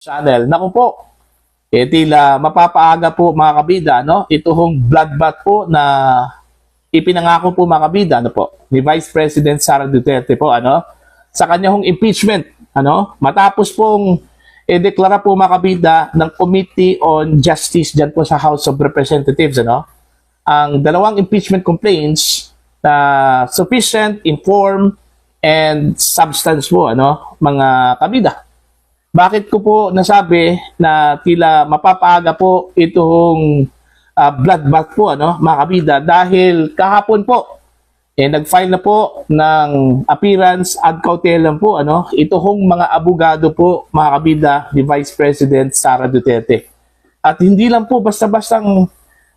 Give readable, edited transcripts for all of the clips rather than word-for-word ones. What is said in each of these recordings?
Channel. Naku po, tila mapapaaga po mga kabida, no? Ito hong bloodbath po na ipinangako po mga kabida, ano po, ni Vice President Sara Duterte po, ano? Sa kanya hong impeachment, ano? Matapos pong deklara po mga kabida ng Committee on Justice dyan po sa House of Representatives, ano? Ang dalawang impeachment complaints na sufficient, informed, and substance po, ano? Mga kabida. Bakit ko po nasabi na tila mapapaaga po itong bloodbath po, ano, mga kabida? Dahil kahapon po, nag-file na po ng appearance ad cautelam po, ano, ito hong mga abogado po, mga kabida, ni Vice President Sara Duterte. At hindi lang po basta-bastang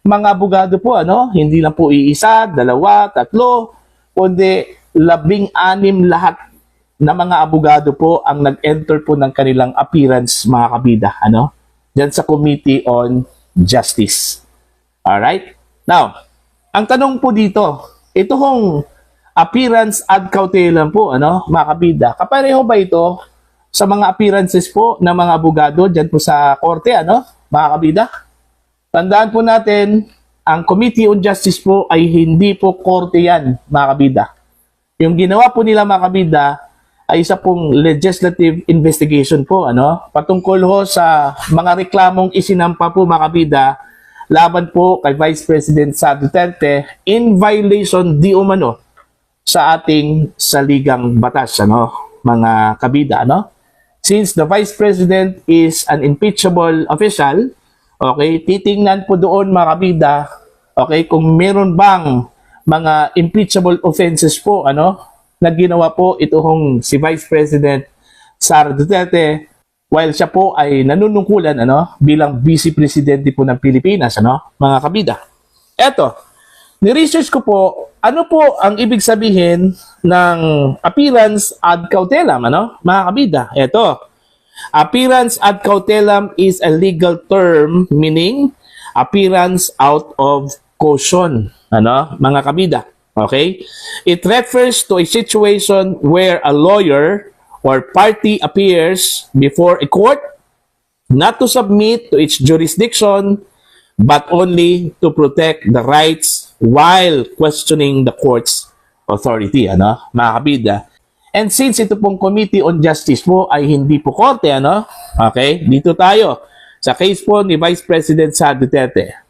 mga abogado po, ano, hindi lang po iisa, dalawa, tatlo, kundi 16 lahat na mga abogado po ang nag-enter po ng kanilang appearance, mga kabida, ano? Diyan sa Committee on Justice. Alright? Now, ang tanong po dito, ito hong appearance ad cautelam po, ano, mga kabida, kapareho ba ito sa mga appearances po ng mga abogado diyan po sa korte, ano, mga kabida? Tandaan po natin, ang Committee on Justice po ay hindi po korte yan, mga kabida. Yung ginawa po nila, mga kabida, ay isa pong legislative investigation po, ano, patungkol ho sa mga reklamong isinampa po, mga kabida, laban po kay Vice President Sara Duterte in violation di umano sa ating saligang batas, ano, mga kabida, ano. Since the Vice President is an impeachable official, okay, titingnan po doon, mga kabida, okay, kung meron bang mga impeachable offenses po, ano, na ginawa po itong si Vice President Sara Duterte while siya po ay nanunungkulan, ano, bilang Vice Presidente po ng Pilipinas, ano, mga kabida. Eto, ni-research ko po, ano po ang ibig sabihin ng appearance ad cautelam, ano, mga kabida. Eto, appearance ad cautelam is a legal term meaning appearance out of caution, ano, mga kabida. Okay? It refers to a situation where a lawyer or party appears before a court not to submit to its jurisdiction but only to protect the rights while questioning the court's authority, ano, mga kabida. And since ito pong Committee on Justice po ay hindi po korte, ano, okay, dito tayo sa case po ni Vice President Sara Duterte.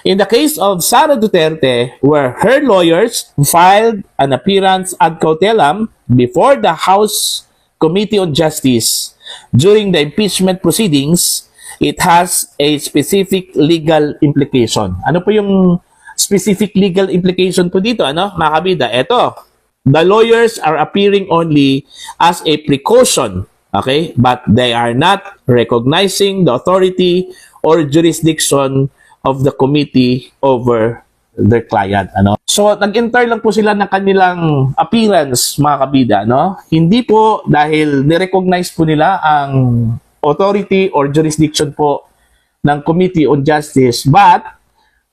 In the case of Sara Duterte, where her lawyers filed an appearance ad cautelam before the House Committee on Justice during the impeachment proceedings, it has a specific legal implication. Ano po yung specific legal implication po dito, ano, mga kabida? Ito, the lawyers are appearing only as a precaution, okay? But they are not recognizing the authority or jurisdiction of the committee over their client, ano. So, nag-enter lang po sila ng kanilang appearance, mga kabida, no? Hindi po dahil ni-recognize po nila ang authority or jurisdiction po ng Committee on Justice, but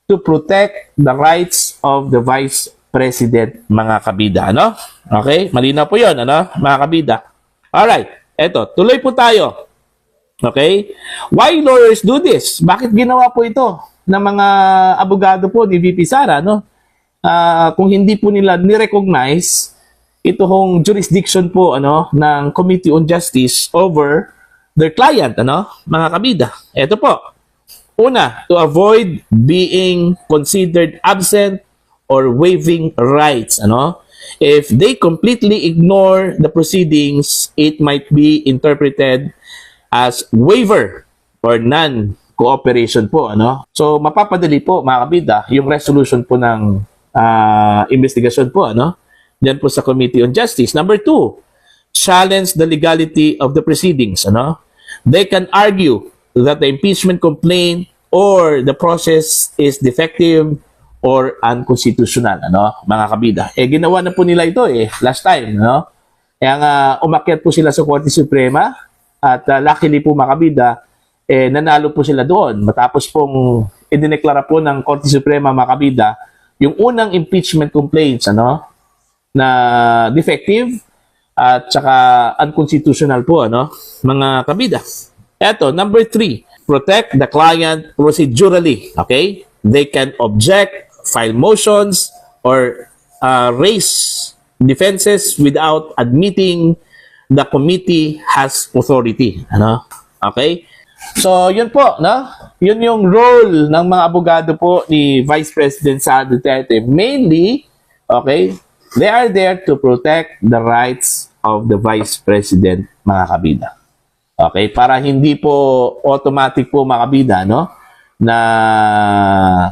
to protect the rights of the Vice President, mga kabida, ano? Okay? Malinaw po yun, ano, mga kabida. Alright, eto, tuloy po tayo. Okay? Why lawyers do this? Bakit ginawa po ito ng mga abogado po ni VP Sara, no? Kung hindi po nila ni-recognize ito hong jurisdiction po, ano, ng Committee on Justice over their client, ano, mga kabida. Ito po. Una, to avoid being considered absent or waiving rights, ano. If they completely ignore the proceedings, it might be interpreted as waiver or non-cooperation po, ano. So, mapapadali po, mga kabida, yung resolution po ng investigasyon po, ano, diyan po sa Committee on Justice. Number 2, challenge the legality of the proceedings, ano. They can argue that the impeachment complaint or the process is defective or unconstitutional, ano, mga kabida. Ginawa na po nila ito, last time, no. Kaya nga, umakyat po sila sa Korte Suprema at luckily po, mga kabida, nanalo po sila doon. Matapos pong idineklara po ng Korte Suprema, mga kabida, yung unang impeachment complaints, ano, na defective at saka unconstitutional po, ano, mga kabida. Eto, number 3, protect the client procedurally. Okay? They can object, file motions, or raise defenses without admitting the committee has authority. Ano? Okay? So, yun po, no? Yun yung role ng mga abogado po ni Vice President Sara Duterte. Mainly, okay, they are there to protect the rights of the Vice President, mga kabida. Okay, para hindi po automatic po mga kabida, no? Na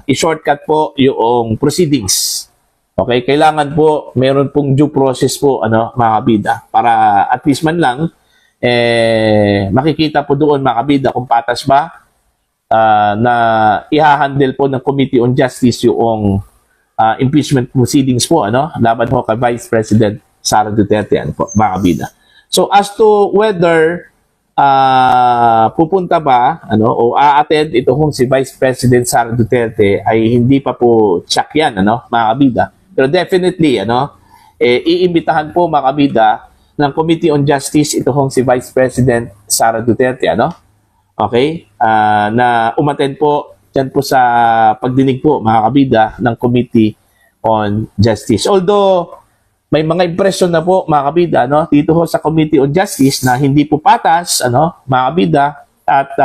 i-shortcut po yung proceedings. Okay, kailangan po meron pong due process po ano mga kabida para at least man lang makikita po doon mga kabida kung patas ba na ihahandle po ng Committee on Justice yung impeachment proceedings po ano laban po kay Vice President Sara Duterte ano po mga kabida. So as to whether pupunta ba ano o a-attend itong si Vice President Sara Duterte ay hindi pa po check yan ano mga kabida. Pero definitely ano iimbitahan po mga kabida ng Committee on Justice itong si Vice President Sara Duterte ano. Okay? Na umattend po diyan po sa pagdinig po mga kabida ng Committee on Justice. Although may mga impression na po mga kabida no dito ho sa Committee on Justice na hindi po patas ano mga kabida at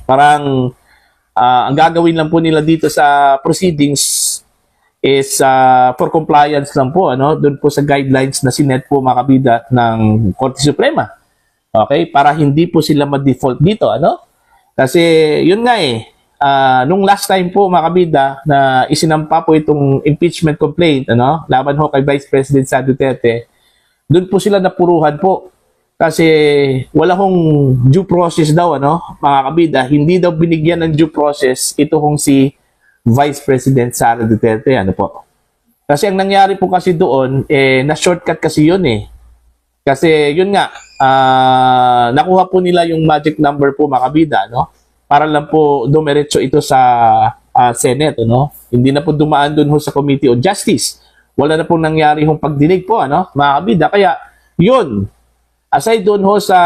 parang ang gagawin lang po nila dito sa proceedings is for compliance lang po ano doon po sa guidelines na sinet po mga kabida ng Korte Suprema. Okay? Para hindi po sila ma-default dito ano kasi yun nga nung last time po mga kabida na isinampa po itong impeachment complaint ano laban ho kay Vice President Sara Duterte doon po sila napuruhan po kasi wala hong due process daw ano mga kabida hindi daw binigyan ng due process ito hong si Vice President Sara Duterte ano po kasi ang nangyari po kasi doon na shortcut kasi yun kasi yun nga nakuha po nila yung magic number po mga kabida no para lang po dumiretso ito sa Senate, no? Hindi na po dumaan dun ho sa Committee on Justice. Wala na pong nangyari hong pagdinig po, ano? Mga kabida. Kaya, yun, aside dun ho sa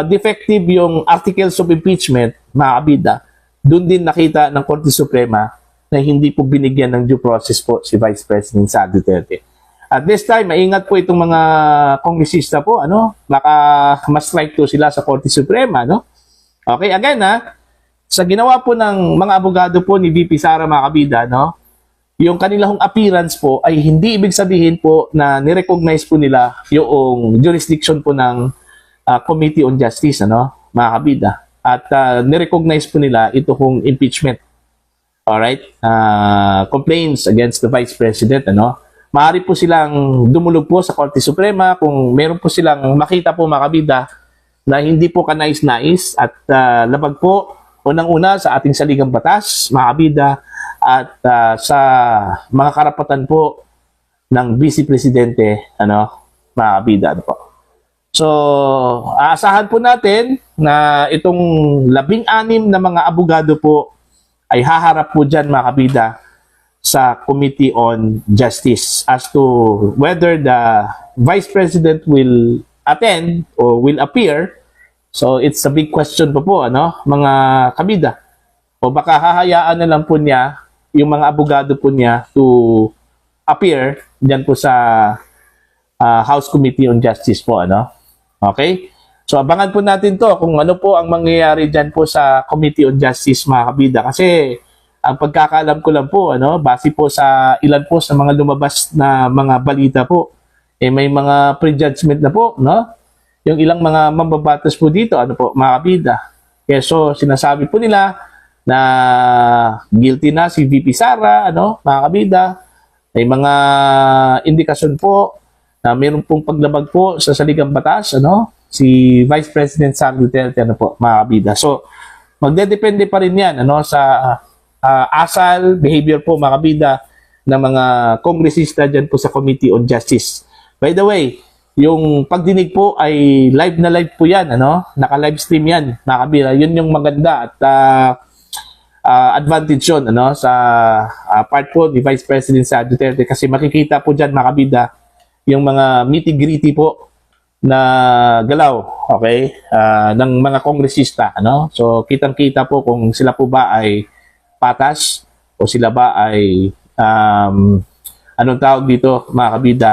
defective yung articles of impeachment, mga kabida, dun din nakita ng Korte Suprema na hindi po binigyan ng due process po si Vice President Sara Duterte. At this time, maingat po itong mga kongresista po, ano? Baka ma-strike to sila sa Korte Suprema, no? Okay, again sa ginawa po ng mga abogado po ni VP Sara mga kabida, no? Yung kanilang appearance po ay hindi ibig sabihin po na ni-recognize po nila yung jurisdiction po ng Committee on Justice, ano, mga kabida. At ni-recognize po nila ito kong impeachment. Alright? Complaints against the Vice President, ano? Maaari po silang dumulog po sa Korte Suprema kung meron po silang makita po mga kabida na hindi po kanais-nais at labag po unang-una sa ating saligang batas, mga kabida, at sa mga karapatan po ng Vice Presidente, ano, mga kabida, ano po. So, aasahan po natin na itong 16 na mga abogado po ay haharap po dyan, mga kabida, sa Committee on Justice as to whether the Vice President will attend or will appear. So it's a big question pa po ano mga kabida o baka hahayaan na lang po niya yung mga abogado po niya to appear diyan po sa House Committee on Justice po ano okay so abangan po natin to kung ano po ang mangyayari diyan po sa Committee on Justice mga kabida kasi ang pagkakaalam ko lang po ano base po sa ilan po sa mga lumabas na mga balita po may mga prejudgment na po, no? Yung ilang mga mambabatas po dito, ano po, mga kabida. Kaya so, sinasabi po nila na guilty na si VP Sara, ano, mga kabida. May mga indikasyon po na mayroon pong paglabag po sa saligang batas, ano, si Vice President Sara Duterte, ano po, mga kabida. So, magdedepende pa rin yan, ano, sa asal, behavior po, mga kabida, ng mga kongresista dyan po sa Committee on Justice. By the way, yung pagdinig po ay live na live po yan, ano? Naka-live stream yan, mga kabila. Yun yung maganda at advantage yun, ano? Sa part po ni Vice President Sara Duterte kasi makikita po dyan, mga kabila, yung mga nitty-gritty po na galaw, okay, ng mga kongresista, ano? So, kitang-kita po kung sila po ba ay patas o sila ba ay anong tawag dito, mga kabida,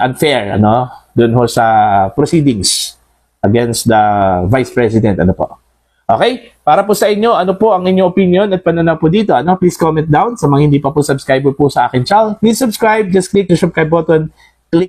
unfair, ano? Doon ho sa proceedings against the Vice President, ano po. Okay? Para po sa inyo, ano po ang inyong opinion at pananaw po dito? Ano? Please comment down. Sa mga hindi pa po subscriber po sa akin channel, please subscribe. Just click the subscribe button